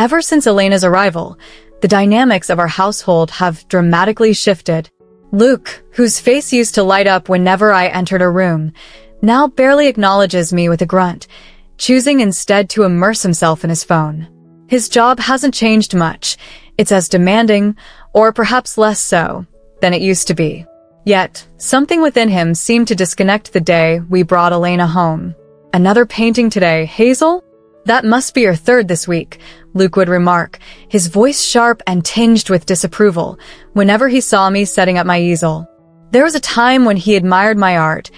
Ever since Elena's arrival, the dynamics of our household have dramatically shifted. Luke, whose face used to light up whenever I entered a room, now barely acknowledges me with a grunt, choosing instead to immerse himself in his phone. His job hasn't changed much. It's as demanding, or perhaps less so, than it used to be. Yet, something within him seemed to disconnect the day we brought Elena home. "Another painting today, Hazel? That must be your third this week," Luke would remark, his voice sharp and tinged with disapproval, whenever he saw me setting up my easel. There was a time when he admired my art,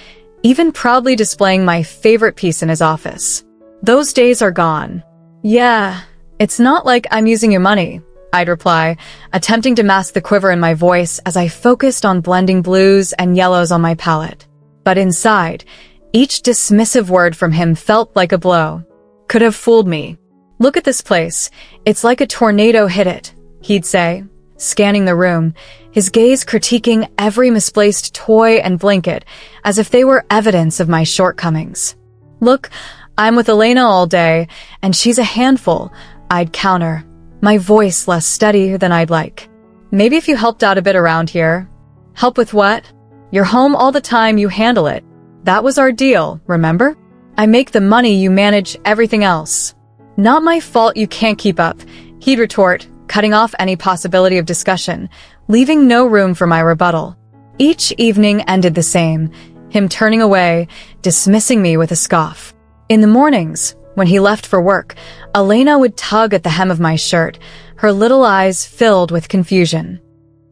even proudly displaying my favorite piece in his office. Those days are gone. "Yeah, it's not like I'm using your money," I'd reply, attempting to mask the quiver in my voice as I focused on blending blues and yellows on my palette. But inside, each dismissive word from him felt like a blow. Could have fooled me. "Look at this place. It's like a tornado hit it," he'd say, scanning the room, his gaze critiquing every misplaced toy and blanket as if they were evidence of my shortcomings. "Look, I'm with Elena all day, and she's a handful," I'd counter, my voice less steady than I'd like. "Maybe if you helped out a bit around here." "Help with what?" "You're home all the time, you handle it. That was our deal, remember? I make the money, you manage everything else." "Not my fault you can't keep up," he'd retort, cutting off any possibility of discussion, leaving no room for my rebuttal. Each evening ended the same, him turning away, dismissing me with a scoff. In the mornings, when he left for work, Elena would tug at the hem of my shirt, her little eyes filled with confusion.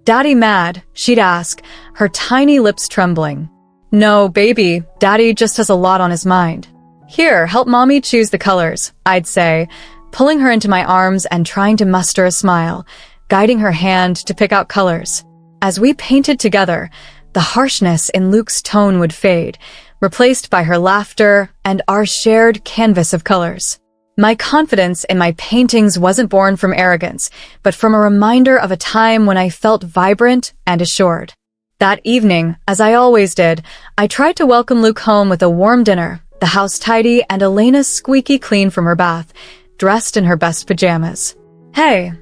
"Daddy mad?" she'd ask, her tiny lips trembling. "No, baby, Daddy just has a lot on his mind." "Here, help Mommy choose the colors," I'd say, pulling her into my arms and trying to muster a smile, guiding her hand to pick out colors. As we painted together, the harshness in Luke's tone would fade, replaced by her laughter and our shared canvas of colors. My confidence in my paintings wasn't born from arrogance, but from a reminder of a time when I felt vibrant and assured. That evening, as I always did, I tried to welcome Luke home with a warm dinner, the house tidy and Elena squeaky clean from her bath, dressed in her best pajamas. "Hey,"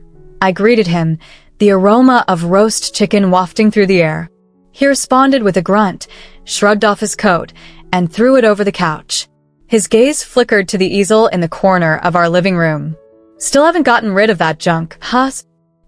I greeted him, the aroma of roast chicken wafting through the air. He responded with a grunt, shrugged off his coat, and threw it over the couch. His gaze flickered to the easel in the corner of our living room. "Still haven't gotten rid of that junk, huh?"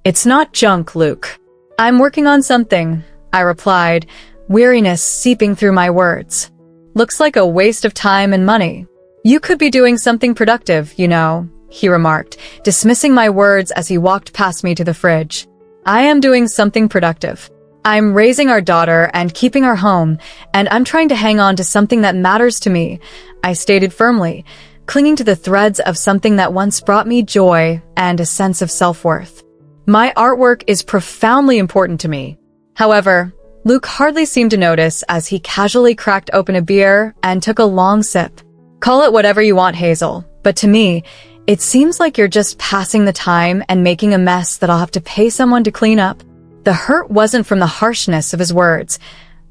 "It's not junk, Luke. I'm working on something," I replied, weariness seeping through my words. "Looks like a waste of time and money. You could be doing something productive, you know," he remarked, dismissing my words as he walked past me to the fridge. "I am doing something productive. I'm raising our daughter and keeping her home, and I'm trying to hang on to something that matters to me," I stated firmly, clinging to the threads of something that once brought me joy and a sense of self-worth. "My artwork is profoundly important to me." However, Luke hardly seemed to notice as he casually cracked open a beer and took a long sip. "Call it whatever you want, Hazel, but to me, it seems like you're just passing the time and making a mess that I'll have to pay someone to clean up." The hurt wasn't from the harshness of his words.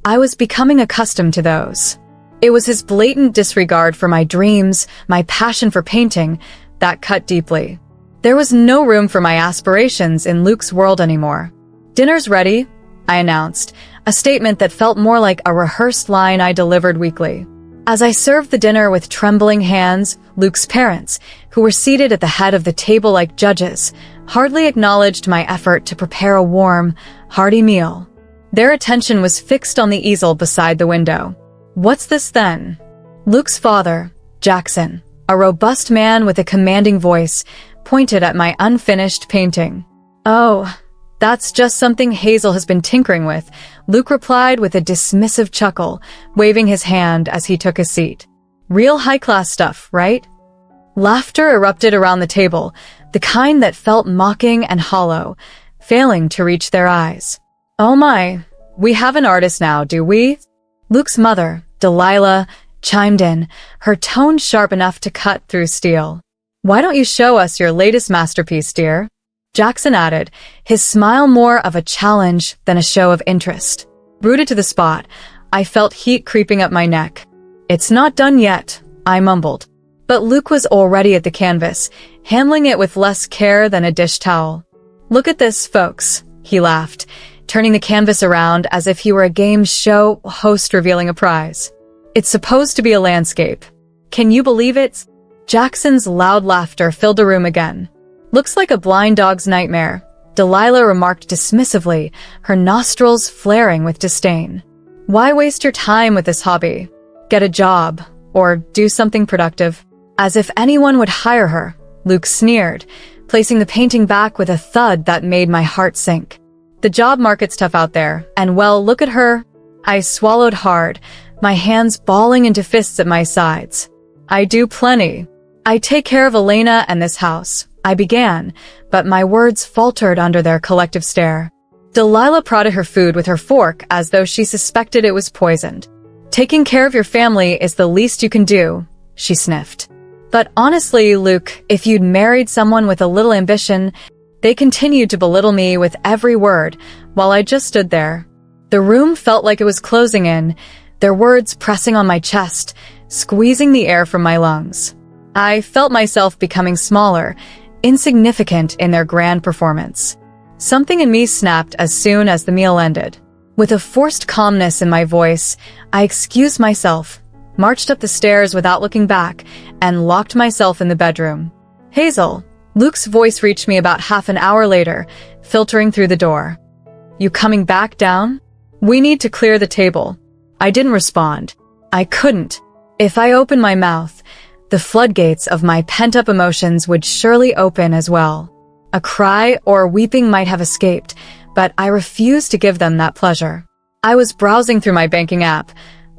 I was becoming accustomed to those. It was his blatant disregard for my dreams, my passion for painting, that cut deeply. There was no room for my aspirations in Luke's world anymore. "Dinner's ready," I announced, a statement that felt more like a rehearsed line I delivered weekly. As I served the dinner with trembling hands, Luke's parents, who were seated at the head of the table like judges, hardly acknowledged my effort to prepare a warm, hearty meal. Their attention was fixed on the easel beside the window. "What's this then?" Luke's father, Jackson, a robust man with a commanding voice, pointed at my unfinished painting. "Oh, that's just something Hazel has been tinkering with," Luke replied with a dismissive chuckle, waving his hand as he took a seat. "Real high-class stuff, right?" Laughter erupted around the table, the kind that felt mocking and hollow, failing to reach their eyes. "Oh my, we have an artist now, do we?" Luke's mother, Delilah, chimed in, her tone sharp enough to cut through steel. "Why don't you show us your latest masterpiece, dear?" Jackson added, his smile more of a challenge than a show of interest. Rooted to the spot, I felt heat creeping up my neck. "It's not done yet," I mumbled. But Luke was already at the canvas, handling it with less care than a dish towel. "Look at this, folks," he laughed, turning the canvas around as if he were a game show host revealing a prize. "It's supposed to be a landscape. Can you believe it?" Jackson's loud laughter filled the room again. "Looks like a blind dog's nightmare," Delilah remarked dismissively, her nostrils flaring with disdain. "Why waste your time with this hobby? Get a job, or do something productive." "As if anyone would hire her," Luke sneered, placing the painting back with a thud that made my heart sink. "The job market's tough out there, and well, look at her." I swallowed hard, my hands balling into fists at my sides. "I do plenty. I take care of Elena and this house," I began, but my words faltered under their collective stare. Delilah prodded her food with her fork as though she suspected it was poisoned. "Taking care of your family is the least you can do," she sniffed. "But honestly, Luke, if you'd married someone with a little ambition..." They continued to belittle me with every word, while I just stood there. The room felt like it was closing in, their words pressing on my chest, squeezing the air from my lungs. I felt myself becoming smaller, insignificant in their grand performance. Something in me snapped as soon as the meal ended. With a forced calmness in my voice, I excused myself, marched up the stairs without looking back, and locked myself in the bedroom. "Hazel," Luke's voice reached me about half an hour later, filtering through the door. "You coming back down? We need to clear the table." I didn't respond. I couldn't. If I opened my mouth, the floodgates of my pent-up emotions would surely open as well. A cry or weeping might have escaped, but I refused to give them that pleasure. I was browsing through my banking app,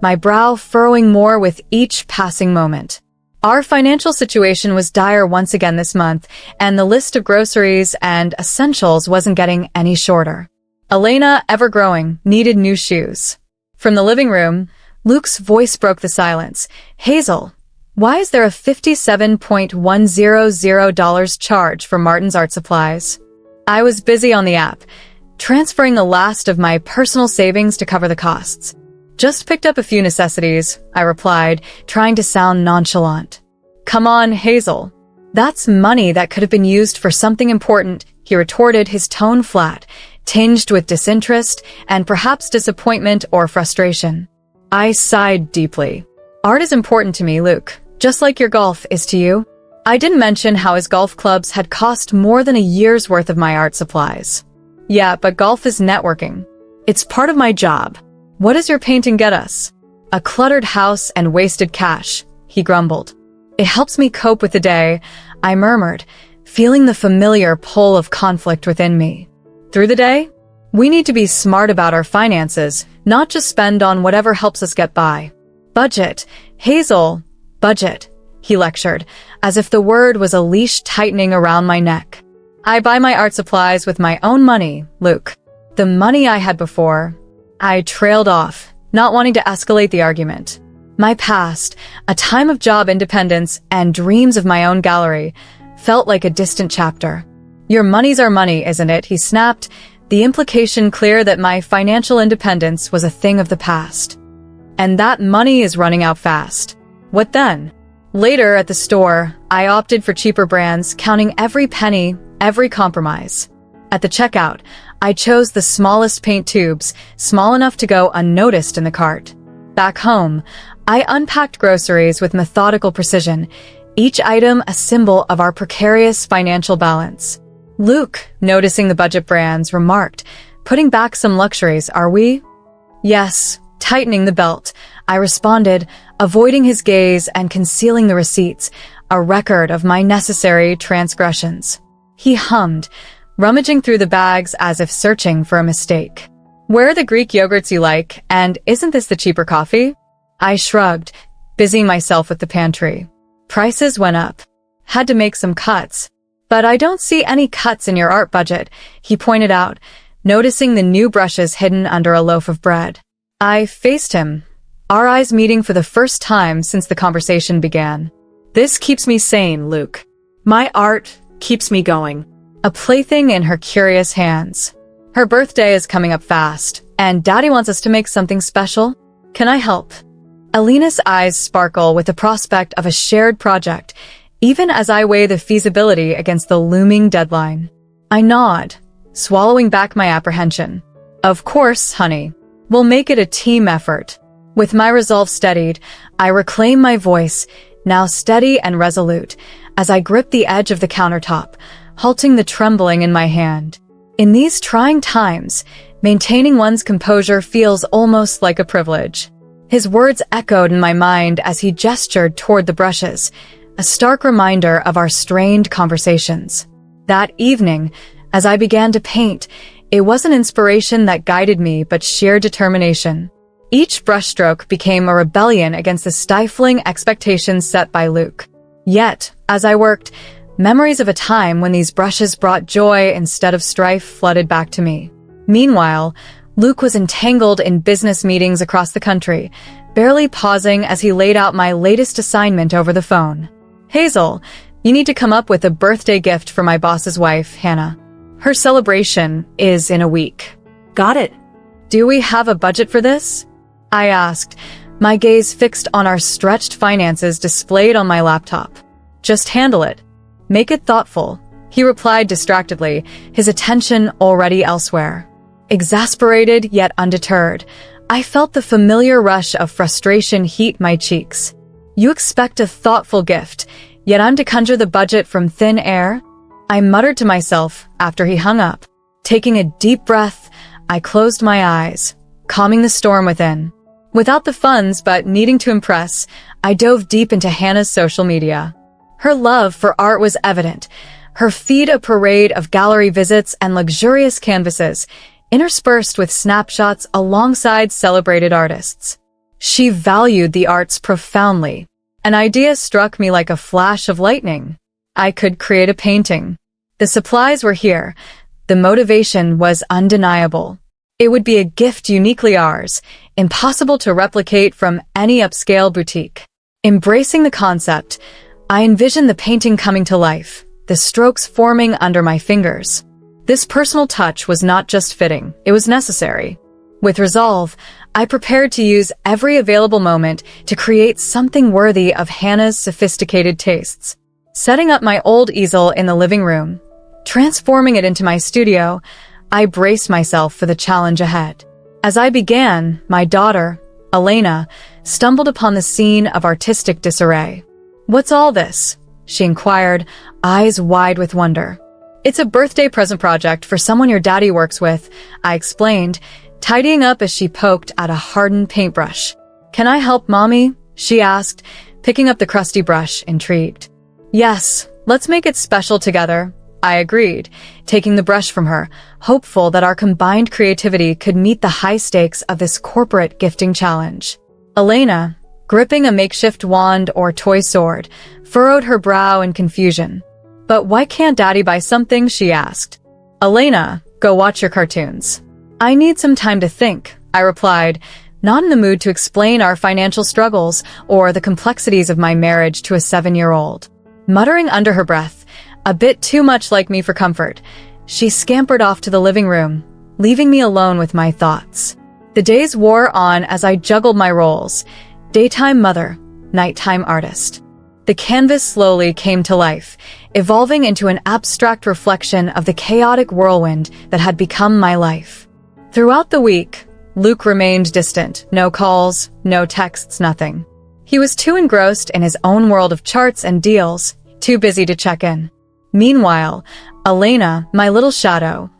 my brow furrowing more with each passing moment. Our financial situation was dire once again this month, and the list of groceries and essentials wasn't getting any shorter. Elena, ever growing, needed new shoes. From the living room, Luke's voice broke the silence. "Hazel, why is there a $57.100 charge for Martin's art supplies?" I was busy on the app, transferring the last of my personal savings to cover the costs. "Just picked up a few necessities," I replied, trying to sound nonchalant. "Come on, Hazel. That's money that could have been used for something important," he retorted, his tone flat, tinged with disinterest and perhaps disappointment or frustration. I sighed deeply. "Art is important to me, Luke, just like your golf is to you." I didn't mention how his golf clubs had cost more than a year's worth of my art supplies. "Yeah, but golf is networking. It's part of my job. What does your painting get us?" "A cluttered house and wasted cash," he grumbled. "It helps me cope with the day," I murmured, feeling the familiar pull of conflict within me. "Through the day? We need to be smart about our finances, not just spend on whatever helps us get by." "Budget, Hazel, budget," he lectured, as if the word was a leash tightening around my neck. "I buy my art supplies with my own money, Luke. The money I had before." I trailed off, not wanting to escalate the argument. My past, a time of job independence and dreams of my own gallery, felt like a distant chapter. "Your money's our money, isn't it?" he snapped, the implication clear that my financial independence was a thing of the past. "And that money is running out fast. What then?" Later at the store, I opted for cheaper brands, counting every penny, every compromise. At the checkout, I chose the smallest paint tubes, small enough to go unnoticed in the cart. Back home, I unpacked groceries with methodical precision, each item a symbol of our precarious financial balance. Luke, noticing the budget brands, remarked, "Putting back some luxuries, are we?" "Yes," tightening the belt, I responded, avoiding his gaze and concealing the receipts, a record of my necessary transgressions. He hummed, rummaging through the bags as if searching for a mistake. "Where are the Greek yogurts you like, and isn't this the cheaper coffee?" I shrugged, busying myself with the pantry. "Prices went up. Had to make some cuts." "But I don't see any cuts in your art budget," he pointed out, noticing the new brushes hidden under a loaf of bread. I faced him, our eyes meeting for the first time since the conversation began. "This keeps me sane, Luke. My art keeps me going." A plaything in her curious hands. "Her birthday is coming up fast, and Daddy wants us to make something special. Can I help?" Alina's eyes sparkle with the prospect of a shared project, even as I weigh the feasibility against the looming deadline. I nod, swallowing back my apprehension. Of course, honey. We'll make it a team effort. With my resolve steadied, I reclaim my voice, now steady and resolute, as I grip the edge of the countertop, halting the trembling in my hand. In these trying times, maintaining one's composure feels almost like a privilege. His words echoed in my mind as he gestured toward the brushes, a stark reminder of our strained conversations. That evening, as I began to paint, it wasn't inspiration that guided me but sheer determination. Each brushstroke became a rebellion against the stifling expectations set by Luke. Yet, as I worked, memories of a time when these brushes brought joy instead of strife flooded back to me. Meanwhile, Luke was entangled in business meetings across the country, barely pausing as he laid out my latest assignment over the phone. Hazel, you need to come up with a birthday gift for my boss's wife, Hannah. Her celebration is in a week. Got it. Do we have a budget for this? I asked, my gaze fixed on our stretched finances displayed on my laptop. Just handle it. Make it thoughtful, he replied distractedly, his attention already elsewhere. Exasperated yet undeterred, I felt the familiar rush of frustration heat my cheeks. You expect a thoughtful gift, yet I'm to conjure the budget from thin air? I muttered to myself after he hung up. Taking a deep breath, I closed my eyes, calming the storm within. Without the funds but needing to impress, I dove deep into Hannah's social media. Her love for art was evident, her feed a parade of gallery visits and luxurious canvases, interspersed with snapshots alongside celebrated artists. She valued the arts profoundly. An idea struck me like a flash of lightning. I could create a painting. The supplies were here. The motivation was undeniable. It would be a gift uniquely ours, impossible to replicate from any upscale boutique. Embracing the concept, I envisioned the painting coming to life, the strokes forming under my fingers. This personal touch was not just fitting, it was necessary. With resolve, I prepared to use every available moment to create something worthy of Hannah's sophisticated tastes. Setting up my old easel in the living room, transforming it into my studio, I braced myself for the challenge ahead. As I began, my daughter, Elena, stumbled upon the scene of artistic disarray. "What's all this?" she inquired, eyes wide with wonder. "It's a birthday present project for someone your daddy works with," I explained, tidying up as she poked at a hardened paintbrush. "Can I help, Mommy?" she asked, picking up the crusty brush, intrigued. "Yes, let's make it special together," I agreed, taking the brush from her, hopeful that our combined creativity could meet the high stakes of this corporate gifting challenge. Elena, gripping a makeshift wand or toy sword, furrowed her brow in confusion. "But why can't Daddy buy something?" she asked. "Elena, go watch your cartoons." "I need some time to think," I replied, not in the mood to explain our financial struggles or the complexities of my marriage to a 7-year-old. Muttering under her breath, a bit too much like me for comfort, she scampered off to the living room, leaving me alone with my thoughts. The days wore on as I juggled my roles, daytime mother, nighttime artist. The canvas slowly came to life, evolving into an abstract reflection of the chaotic whirlwind that had become my life. Throughout the week, Luke remained distant, no calls, no texts, nothing. He was too engrossed in his own world of charts and deals, too busy to check in. Meanwhile, Elena, my little shadow,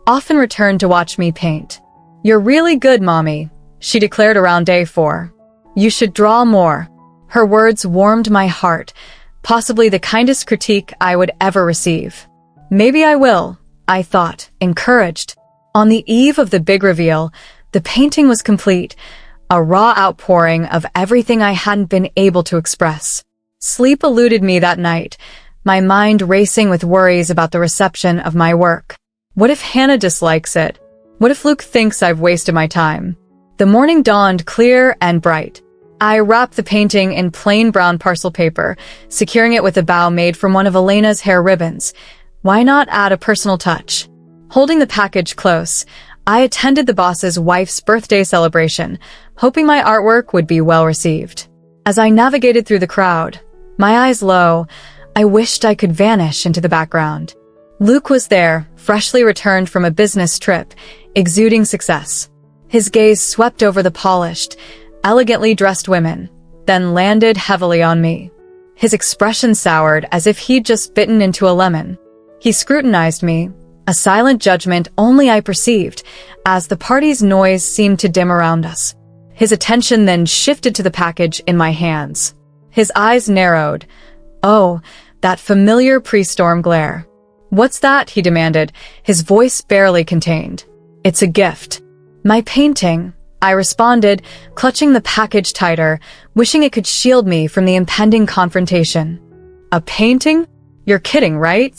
often returned to watch me paint. "You're really good, Mommy," she declared around day 4. "You should draw more." Her words warmed my heart, possibly the kindest critique I would ever receive. Maybe I will, I thought, encouraged. On the eve of the big reveal, the painting was complete, a raw outpouring of everything I hadn't been able to express. Sleep eluded me that night, my mind racing with worries about the reception of my work. What if Hannah dislikes it? What if Luke thinks I've wasted my time? The morning dawned clear and bright. I wrapped the painting in plain brown parcel paper, securing it with a bow made from one of Elena's hair ribbons. Why not add a personal touch? Holding the package close, I attended the boss's wife's birthday celebration, hoping my artwork would be well received. As I navigated through the crowd, my eyes low, I wished I could vanish into the background. Luke was there, freshly returned from a business trip, exuding success. His gaze swept over the polished, elegantly dressed women, then landed heavily on me. His expression soured as if he'd just bitten into a lemon. He scrutinized me, a silent judgment only I perceived, as the party's noise seemed to dim around us. His attention then shifted to the package in my hands. His eyes narrowed. Oh, that familiar pre-storm glare. "What's that?" he demanded, his voice barely contained. "It's a gift." "My painting," I responded, clutching the package tighter, wishing it could shield me from the impending confrontation. "A painting? You're kidding, right?"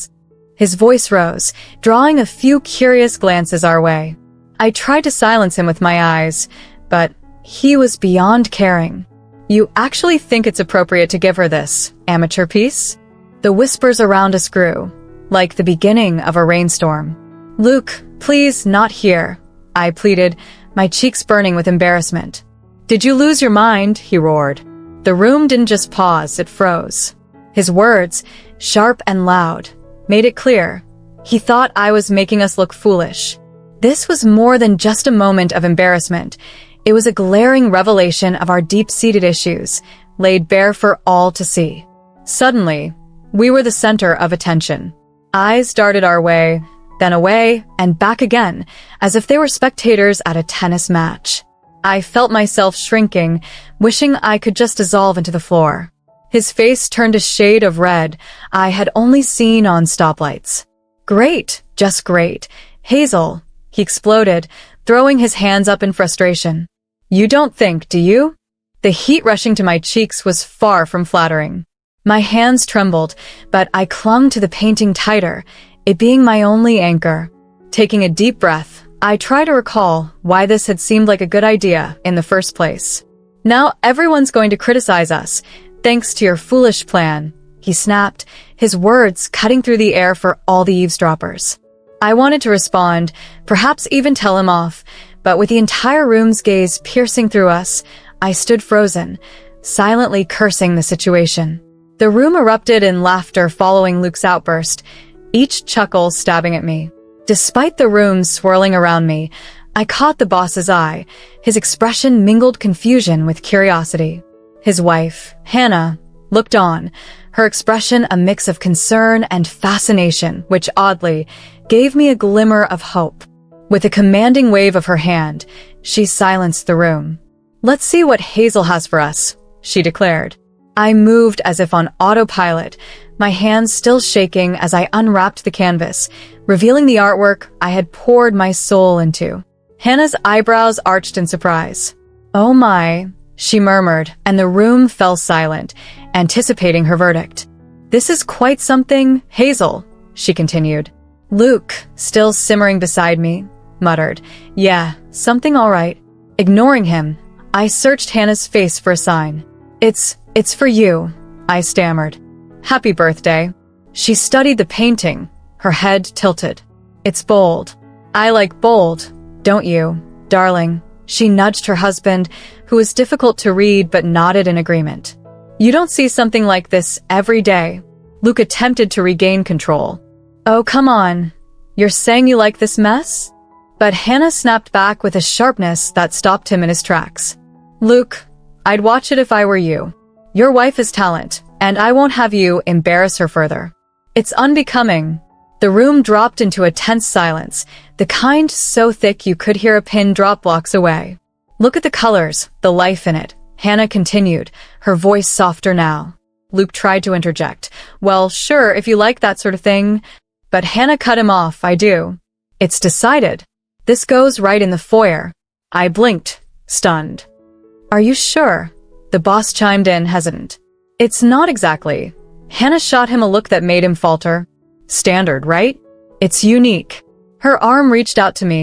His voice rose, drawing a few curious glances our way. I tried to silence him with my eyes, but he was beyond caring. "You actually think it's appropriate to give her this amateur piece?" The whispers around us grew, like the beginning of a rainstorm. "Luke, please, not here," I pleaded, my cheeks burning with embarrassment. "Did you lose your mind?" he roared. The room didn't just pause, it froze. His words, sharp and loud, made it clear. He thought I was making us look foolish. This was more than just a moment of embarrassment. It was a glaring revelation of our deep-seated issues, laid bare for all to see. Suddenly, we were the center of attention. Eyes darted our way, then away, and back again, as if they were spectators at a tennis match. I felt myself shrinking, wishing I could just dissolve into the floor. His face turned a shade of red I had only seen on stoplights. "Great, just great. Hazel," he exploded, throwing his hands up in frustration. "You don't think, do you?" The heat rushing to my cheeks was far from flattering. My hands trembled, but I clung to the painting tighter, it being my only anchor. Taking a deep breath, I tried to recall why this had seemed like a good idea in the first place. "Now everyone's going to criticize us, thanks to your foolish plan," he snapped, his words cutting through the air for all the eavesdroppers. I wanted to respond, perhaps even tell him off, but with the entire room's gaze piercing through us, I stood frozen, silently cursing the situation. The room erupted in laughter following Luke's outburst, each chuckle stabbing at me. Despite the room swirling around me, I caught the boss's eye. His expression mingled confusion with curiosity. His wife, Hannah, looked on, her expression a mix of concern and fascination, which oddly gave me a glimmer of hope. With a commanding wave of her hand, she silenced the room. "Let's see what Hazel has for us," she declared. I moved as if on autopilot, my hands still shaking as I unwrapped the canvas, revealing the artwork I had poured my soul into. Hannah's eyebrows arched in surprise. "Oh my," she murmured, and the room fell silent, anticipating her verdict. "This is quite something, Hazel," she continued. Luke, still simmering beside me, muttered, "Yeah, something all right." Ignoring him, I searched Hannah's face for a sign. It's for you," I stammered. "Happy birthday." She studied the painting, her head tilted. "It's bold." "I like bold, don't you, darling?" She nudged her husband, who was difficult to read but nodded in agreement. "You don't see something like this every day." Luke attempted to regain control. "Oh, come on. You're saying you like this mess?" But Hannah snapped back with a sharpness that stopped him in his tracks. "Luke, I'd watch it if I were you. Your wife is talent, and I won't have you embarrass her further. It's unbecoming." The room dropped into a tense silence, the kind so thick you could hear a pin drop blocks away. "Look at the colors, the life in it," Hannah continued, her voice softer now. Luke tried to interject. "Well, sure, if you like that sort of thing." But Hannah cut him off. "I do. It's decided. This goes right in the foyer." I blinked, stunned. "Are you sure?" The boss chimed in, hesitant. "It's not exactly." Hannah shot him a look that made him falter. "Standard, right? It's unique." Her arm reached out to me,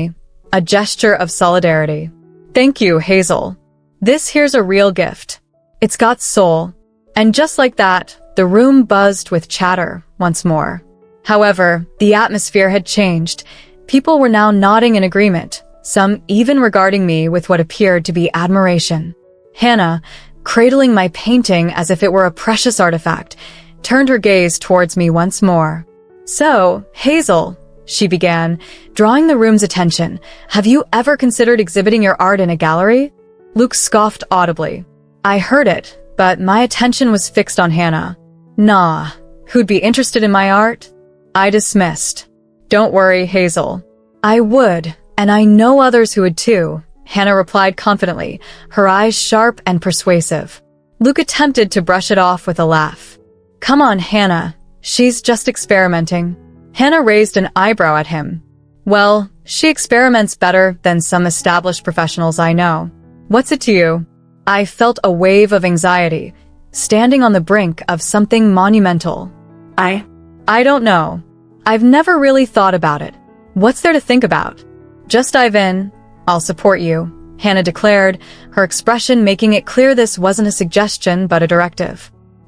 a gesture of solidarity. "Thank you, Hazel. This here's a real gift. It's got soul." And just like that, the room buzzed with chatter once more. However, the atmosphere had changed. People were now nodding in agreement, some even regarding me with what appeared to be admiration. Hannah, cradling my painting as if it were a precious artifact, turned her gaze towards me once more. "So, Hazel," she began, drawing the room's attention, "have you ever considered exhibiting your art in a gallery?" Luke scoffed audibly. I heard it, but my attention was fixed on Hannah. "Nah, who'd be interested in my art?" I dismissed. "Don't worry, Hazel. I would, and I know others who would too," Hannah replied confidently, her eyes sharp and persuasive. Luke attempted to brush it off with a laugh. "Come on, Hannah. She's just experimenting." Hannah raised an eyebrow at him. "Well, she experiments better than some established professionals I know. What's it to you?" I felt a wave of anxiety, standing on the brink of something monumental. I don't know. I've never really thought about it. What's there to think about? Just dive in. I'll support you, Hannah declared, her expression making it clear this wasn't a suggestion but a directive.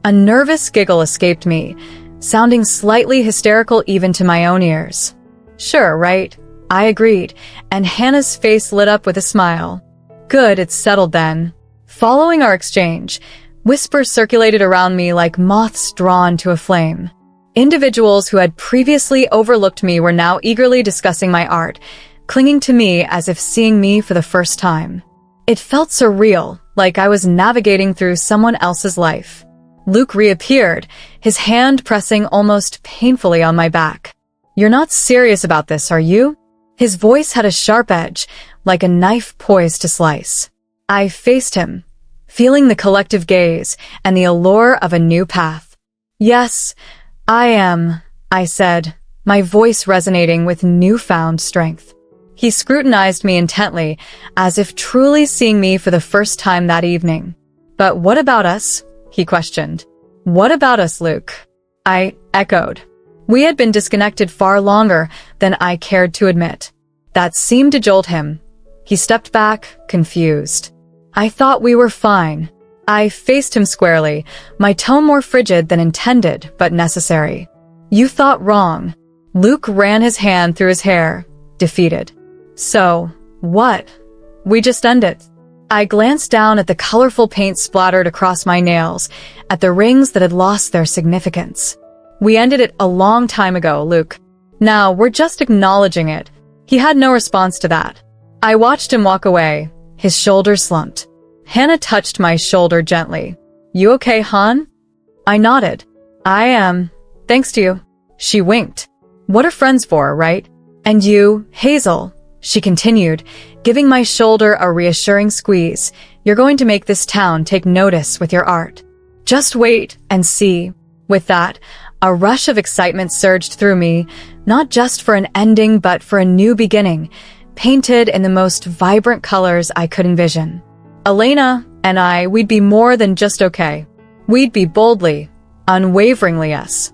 A nervous giggle escaped me, sounding slightly hysterical even to my own ears. "Sure, right?" I agreed, and Hannah's face lit up with a smile. "Good, it's settled then." Following our exchange, whispers circulated around me like moths drawn to a flame. Individuals who had previously overlooked me were now eagerly discussing my art, clinging to me as if seeing me for the first time. It felt surreal, like I was navigating through someone else's life. Luke reappeared, his hand pressing almost painfully on my back. "You're not serious about this, are you?" His voice had a sharp edge, like a knife poised to slice. I faced him, feeling the collective gaze and the allure of a new path. "Yes, I am," I said, my voice resonating with newfound strength. He scrutinized me intently, as if truly seeing me for the first time that evening. "But what about us?" he questioned. "What about us, Luke?" I echoed. We had been disconnected far longer than I cared to admit. That seemed to jolt him. He stepped back, confused. "I thought we were fine." I faced him squarely, my tone more frigid than intended, but necessary. "You thought wrong." Luke ran his hand through his hair, defeated. "So, what? We just ended." I glanced down at the colorful paint splattered across my nails, at the rings that had lost their significance. "We ended it a long time ago, Luke. Now, we're just acknowledging it." He had no response to that. I watched him walk away, his shoulders slumped. Hannah touched my shoulder gently. "You okay, hon?" I nodded. "I am. Thanks to you." She winked. "What are friends for, right? And you, Hazel," she continued, giving my shoulder a reassuring squeeze. "You're going to make this town take notice with your art. Just wait and see." With that, a rush of excitement surged through me, not just for an ending but for a new beginning, painted in the most vibrant colors I could envision. Elena and I, we'd be more than just okay. We'd be boldly, unwaveringly us.